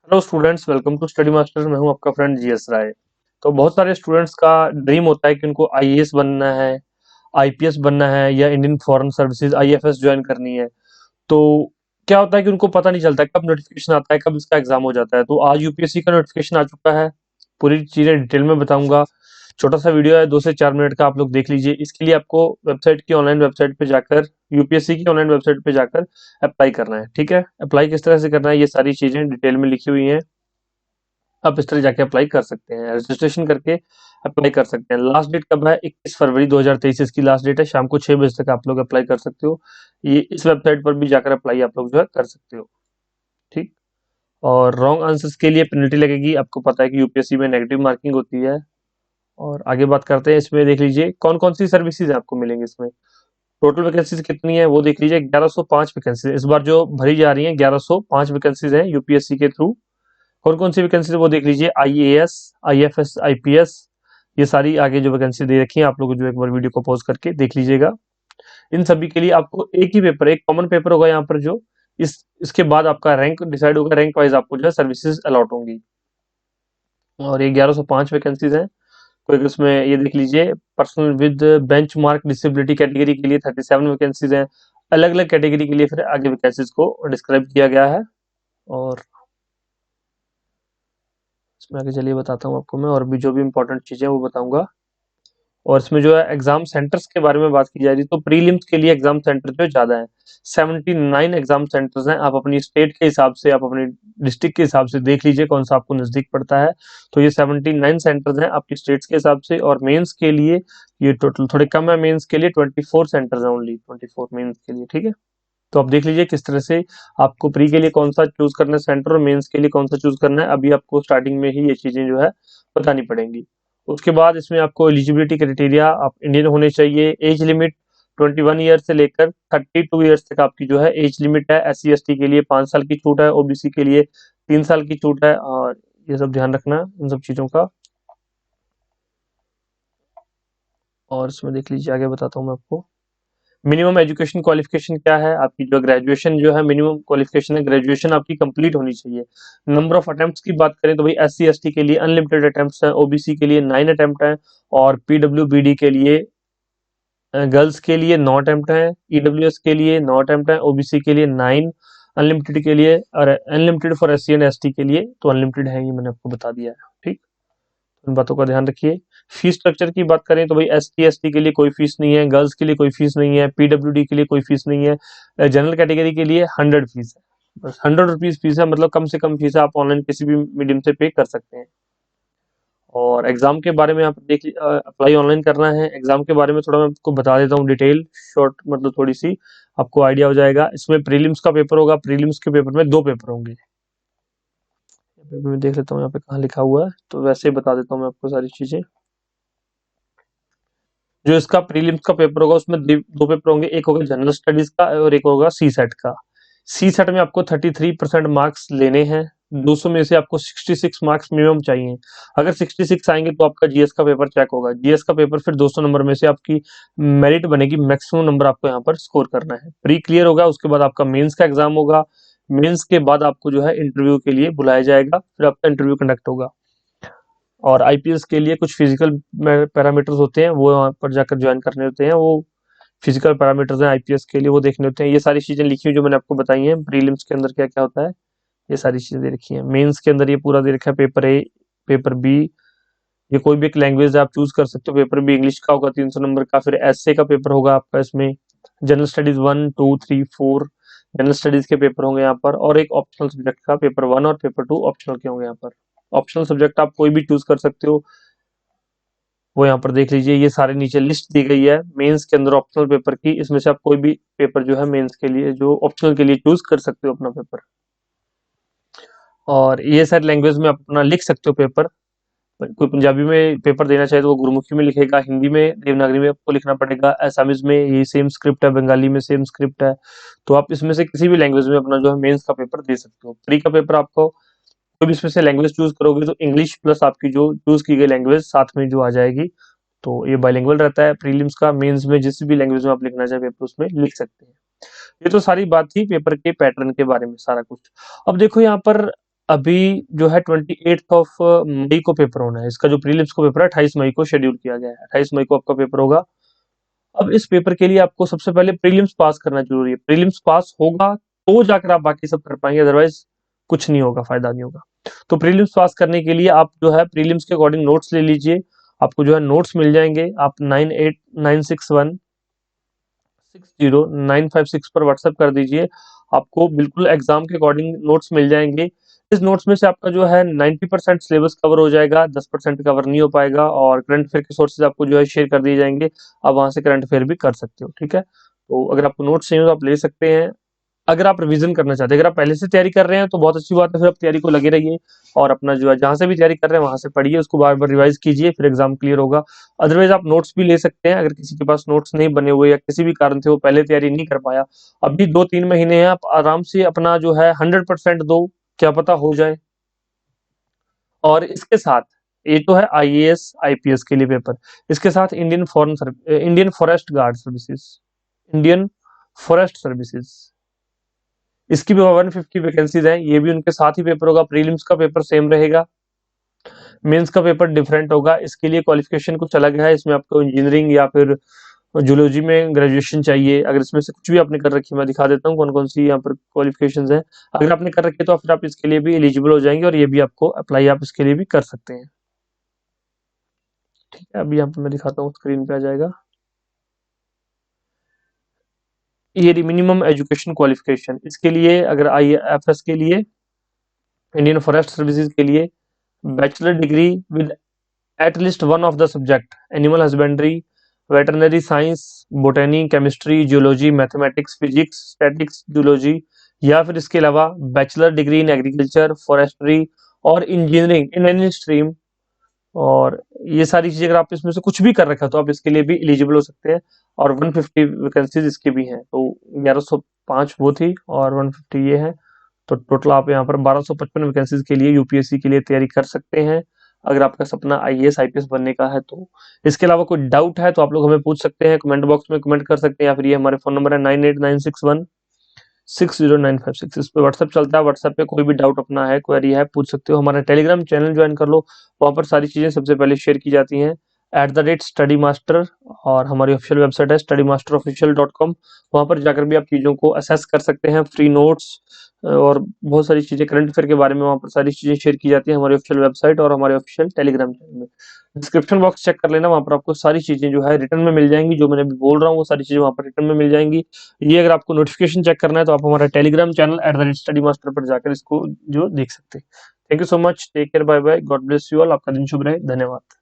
Hello students, welcome to study master. मैं हूं आपका फ्रेंड जीएस राय। तो बहुत सारे स्टूडेंट्स का ड्रीम होता है कि उनको आईएएस बनना है, आईपीएस बनना है या Indian foreign services IFS join करनी है। तो क्या होता है कि उनको पता नहीं चलता कब नोटिफिकेशन आता है, कब इसका एग्जाम हो जाता है। तो आज यूपीएससी का नोटिफिकेशन आ चुका है। पूरी चीजें डिटेल में बताऊंगा। छोटा सा वीडियो है, 2 से 4 मिनट का, आप लोग देख लीजिए। इसके लिए आपको वेबसाइट की ऑनलाइन वेबसाइट पे जाकर, यूपीएससी की ऑनलाइन वेबसाइट पे जाकर अप्लाई करना है। ठीक है, अप्लाई किस तरह से करना है ये सारी चीजें डिटेल में लिखी हुई हैं। आप इस तरह जाके अप्लाई कर सकते हैं, रजिस्ट्रेशन करके अप्लाई कर सकते हैं। लास्ट डेट कब है? 21 फरवरी 2023 इसकी लास्ट डेट है। शाम को 6 बजे तक आप लोग अप्लाई कर सकते हो। ये इस वेबसाइट पर भी जाकर अप्लाई आप लोग जो है कर सकते हो। ठीक। और रॉन्ग आंसर्स के लिए पेनल्टी लगेगी। आपको पता है कि यूपीएससी में नेगेटिव मार्किंग होती है। और आगे बात करते हैं, इसमें देख लीजिए कौन कौन सी सर्विसेज आपको मिलेंगी इसमें। टोटल वैकेंसीज कितनी है वो देख लीजिए, 1105 वैकेंसी इस बार जो भरी जा रही है। 1105 वैकेंसीज है यूपीएससी के थ्रू। कौन कौन सी वैकेंसी है वो देख लीजिए, आईएएस, आईएफएस, आईपीएस, ये सारी आगे जो वैकेंसी दे रखी है आप लोग जो एक बार वीडियो को पॉज करके देख लीजिएगा। इन सभी के लिए आपको एक ही पेपर, एक कॉमन पेपर होगा यहाँ पर, जो इसके बाद आपका रैंक डिसाइड होगा। रैंक वाइज आपको जो है सर्विसेज अलॉट होंगी। और ये 1105 वैकेंसीज हैं। कोई उसमें ये देख लीजिए, personal with bench mark disability category के लिए 37 वैकेंसीज हैं। अलग अलग कैटेगरी के लिए फिर आगे वैकेंसीज को डिस्क्राइब किया गया है। और इसमें आगे चलिए बताता हूँ आपको मैं, और भी जो भी इंपॉर्टेंट चीजें वो बताऊंगा। और इसमें जो है एग्जाम सेंटर्स के बारे में बात की जा रही है, तो प्रीलिम्स के लिए एग्जाम सेंटर जो ज्यादा है। 79 एग्जाम सेंटर्स हैं। आप अपनी स्टेट के हिसाब से, आप अपनी डिस्ट्रिक्ट के हिसाब से देख लीजिए कौन सा आपको नजदीक पड़ता है। तो ये 79 सेंटर्स हैं आपकी स्टेट्स के हिसाब से। और मेंस के लिए ये टोटल थोड़े कम है। मेंस के लिए 24 सेंटर्स हैं, ओनली 24 मेंस के लिए। ठीक है, तो आप देख लीजिए किस तरह से आपको प्री के लिए कौन सा चूज करना है सेंटर, और मेंस के लिए कौन सा चूज करना है। अभी आपको स्टार्टिंग में ही ये चीजें जो है बतानी पड़ेंगी। उसके बाद इसमें आपको एलिजिबिलिटी क्राइटेरिया, आप इंडियन होने चाहिए। एज लिमिट 21 ईयर से लेकर 32 ईयर्स तक आपकी जो है एज लिमिट है। एस सी एस टी के लिए 5 साल की छूट है, ओबीसी के लिए 3 साल की छूट है। और ये सब ध्यान रखना इन सब चीजों का। और इसमें देख लीजिए, आगे बताता हूँ मैं आपको। मिनिमम एजुकेशन क्वालिफिकेशन क्या है आपकी, जो ग्रेजुएशन जो है मिनिमम क्वालिफिकेशन है, ग्रेजुएशन आपकी कंप्लीट होनी चाहिए। नंबर ऑफ अटेम्प्ट्स की बात करें तो भाई एस सी एस टी के लिए अनलिमिटेड अटेम्प्ट्स हैं, ओबीसी के लिए 9 अटेम्प्ट हैं, और पीडब्ल्यूबीडी के लिए गर्ल्स के लिए 9 अटेम्प्ट हैं, ईडब्ल्यूएस के लिए 9 अटेम्प्ट हैं, ओबीसी के लिए 9, अनलिमिटेड के लिए, और unlimited for S C and S T के लिए तो अनलिमिटेड है, ये मैंने आपको बता दिया है। ठीक, इन बातों का ध्यान रखिए। फीस स्ट्रक्चर की बात करें तो भाई एस टी एस टी के लिए कोई फीस नहीं है, गर्ल्स के लिए कोई फीस नहीं है, पीडब्ल्यूडी के लिए कोई फीस नहीं है, जनरल कैटेगरी के लिए 100 फीस है। बस 100 रुपीज फीस है, मतलब कम से कम फीस है। आप ऑनलाइन किसी भी मीडियम से पे कर सकते हैं। और एग्जाम के बारे में आप देख, अप्लाई ऑनलाइन करना है। एग्जाम के बारे में थोड़ा मैं आपको बता देता हूँ डिटेल, शॉर्ट, मतलब थोड़ी सी आपको आइडिया हो जाएगा। इसमें प्रीलिम्स का पेपर होगा। प्रीलिम्स के पेपर में 2 पेपर होंगे। मैं देख लेता हूँ यहाँ पे कहाँ लिखा हुआ है, तो वैसे ही बता देता हूँ मैं आपको सारी चीजें। जो इसका प्रीलिम्स का पेपर होगा उसमें 2 पेपर होंगे। एक होगा जनरल स्टडीज का और एक होगा सी सेट का। सी सेट में आपको 33% मार्क्स लेने हैं। 200 में से आपको 66 मार्क्स मिनिमम चाहिए। अगर 66 आएंगे तो आपका जीएस का पेपर चेक होगा। जीएस का पेपर फिर 200 नंबर में से आपकी मेरिट बनेगी। मैक्सिमम नंबर आपको यहाँ पर स्कोर करना है। प्री क्लियर होगा, उसके बाद आपका मेंस का एग्जाम होगा। मेंस के बाद आपको जो है इंटरव्यू के लिए बुलाया जाएगा, फिर आपका इंटरव्यू कंडक्ट होगा। और आईपीएस के लिए कुछ फिजिकल पैरामीटर्स होते हैं, वो वहां पर जाकर ज्वाइन करने होते हैं। वो फिजिकल पैरामीटर्स हैं आईपीएस के लिए, वो देखने होते हैं। ये सारी चीजें लिखी हुई जो मैंने आपको बताई हैं। प्रीलिम्स के अंदर क्या क्या होता है, ये सारी चीजें दे रखी हैं। मेंस के अंदर ये पूरा दे रखा है, पेपर ए, पेपर बी। ये कोई भी एक लैंग्वेज आप चूज कर सकते हो। पेपर बी इंग्लिश का होगा 300 नंबर का। फिर एसए का पेपर होगा आपका इसमें। जनरल स्टडीज 1, 2, 3, 4 जनरल स्टडीज के पेपर होंगे यहाँ पर। और एक ऑप्शनल सब्जेक्ट का पेपर 1 और पेपर 2 ऑप्शनल के होंगे यहाँ पर। ऑप्शनल सब्जेक्ट आप कोई भी चूज कर सकते हो, वो यहाँ पर देख लीजिए। ये सारे नीचे लिस्ट दी गई है मेंस के अंदर ऑप्शनल पेपर की। इसमें से आप कोई भी पेपर जो है मेंस के लिए, जो ऑप्शनल के लिए चूज कर सकते हो अपना पेपर। और ये सारी लैंग्वेज में आप अपना लिख सकते हो पेपर। कोई पंजाबी में पेपर देना चाहे तो वो गुरुमुखी में लिखेगा, हिंदी में देवनागरी में आपको लिखना पड़ेगा, असमीज में ये सेम स्क्रिप्ट है, बंगाली में सेम स्क्रिप्ट है। तो आप इसमें से किसी भी लैंग्वेज में अपना जो है मेंस का पेपर दे सकते हो। प्री का पेपर आपको कोई भी इसमें से लैंग्वेज चूज करोगे तो इंग्लिश प्लस आपकी जो चूज की गई लैंग्वेज साथ में जो आ जाएगी। तो ये बाइलिंगुअल रहता है प्रीलिम्स का। मेंस में जिस भी लैंग्वेज में आप लिखना चाहे पेपर उसमें लिख सकते हैं। ये तो सारी बात थी पेपर के पैटर्न के बारे में, सारा कुछ। अब देखो यहाँ पर अभी जो है 28th ऑफ मई को पेपर होना है। इसका जो प्रीलिम्स को पेपर है 28 मई को शेड्यूल किया गया है। 28 मई को आपका पेपर होगा। अब इस पेपर के लिए आपको सबसे पहले प्रीलिम्स पास करना जरूरी है। प्रीलिम्स पास होगा तो जाकर आप बाकी सब कर पाएंगे, अदरवाइज कुछ नहीं होगा, फायदा नहीं होगा। तो प्रीलिम्स पास करने के लिए आप जो है प्रीलिम्स के अकॉर्डिंग नोट्स ले लीजिए। आपको जो है नोट्स मिल जाएंगे। आप 9896160956 पर व्हाट्सएप कर दीजिए। आपको बिल्कुल एग्जाम के अकॉर्डिंग नोट्स मिल जाएंगे। इस नोट्स में से आपका जो है 90% सिलेबस कवर हो जाएगा, 10% कवर नहीं हो पाएगा। और करंट अफेयर के सोर्सेज आपको जो है शेयर कर दिए जाएंगे। आप वहां से करंट अफेयर भी कर सकते हो, ठीक है। तो अगर आपको नोट्स चाहिए तो आप ले सकते हैं। अगर आप रिवीजन करना चाहते हैं, अगर आप पहले से तैयारी कर रहे हैं तो बहुत अच्छी बात है, फिर आप तैयारी को लगे रहिए। और अपना जो है जहां से भी तैयारी कर रहे हैं वहां से पढ़िए, उसको बार बार रिवाइज कीजिए, फिर एग्जाम क्लियर होगा। अदरवाइज आप नोट्स भी ले सकते हैं। अगर किसी के पास नोट्स नहीं बने हुए या किसी भी कारण से वो पहले तैयारी नहीं कर पाया, अभी 2-3 महीने हैं, आप आराम से अपना जो है 100% दो, क्या पता हो जाए। और इसके साथ ये तो है आईएएस आईपीएस के लिए पेपर। इसके साथ Indian forest guard services, Indian forest services, इसकी भी 150 वैकेंसीज हैं। ये भी उनके साथ ही पेपर होगा। प्रीलिम्स का पेपर सेम रहेगा, मेंस का पेपर डिफरेंट होगा। इसके लिए क्वालिफिकेशन कुछ अलग है। इसमें आपको इंजीनियरिंग या फिर जूलॉजी में ग्रेजुएशन चाहिए। अगर इसमें से कुछ भी आपने कर रखी है, मैं दिखा देता हूँ कौन कौन सी यहाँ पर क्वालिफिकेशंस हैं। अगर आपने कर रखी है तो फिर आप इसके लिए भी एलिजिबल हो जाएंगे और ये भी आपको अप्लाई आप इसके लिए भी कर सकते हैं, ठीक है। अभी यहाँ पर मैं दिखाता हूँ, स्क्रीन पे आ जाएगा। ये मिनिमम एजुकेशन क्वालिफिकेशन, इसके लिए अगर आईएफएस के लिए, इंडियन फॉरेस्ट सर्विसेज के लिए bachelor degree with at least one of the subject animal husbandry, veterinary science, बोटेनी, chemistry, geology, mathematics, physics, statics, zoology, या फिर इसके अलावा bachelor degree in agriculture, forestry और इंजीनियरिंग इन एनी स्ट्रीम। और ये सारी चीजें अगर आप इसमें से कुछ भी कर रखा है तो आप इसके लिए भी एलिजिबल हो सकते हैं। और 150 वैकेंसीज इसकी भी हैं। तो 1105 वो थी और 150 ये है। तो टोटल आप यहाँ पर 1255 वैकेंसीज के लिए यूपीएससी के लिए तैयारी कर सकते हैं, अगर आपका सपना आईएएस आईपीएस बनने का है तो। इसके अलावा कोई डाउट है तो आप लोग हमें पूछ सकते हैं, कमेंट बॉक्स में कमेंट कर सकते हैं, या फिर ये हमारे फोन नंबर है 9896160956। इस पे व्हाट्सएप चलता है। व्हाट्सएप पे कोई भी डाउट अपना है, क्वेरी है, पूछ सकते हो। हमारा टेलीग्राम चैनल ज्वाइन कर लो, वहां पर सारी चीजें सबसे पहले शेयर की जाती हैं @study master। और हमारी ऑफिशियल वेबसाइट है studymasterofficial.com। वहां पर जाकर भी आप चीजों को असेस कर सकते हैं। फ्री नोट्स और बहुत सारी चीजें करंट अफेयर के बारे में वहां पर सारी चीजें शेयर की जाती है हमारी ऑफिशियल वेबसाइट और हमारे ऑफिशियल टेलीग्राम चैनल में। डिस्क्रिप्शन बॉक्स चेक कर लेना, वहां पर आपको सारी चीजें जो है रिटर्न में मिल जाएंगी। जो मैंने अभी बोल रहा हूँ वो सारी चीजें वहां पर रिटर्न में मिल जाएंगी। ये अगर आपको नोटिफिकेशन चेक करना है तो आप हमारा टेलीग्राम चैनल @studymaster पर जाकर इसको जो देख सकते हैं। Thank you so much, take care, bye bye, God bless you all. आपका दिन शुभ रहे, धन्यवाद।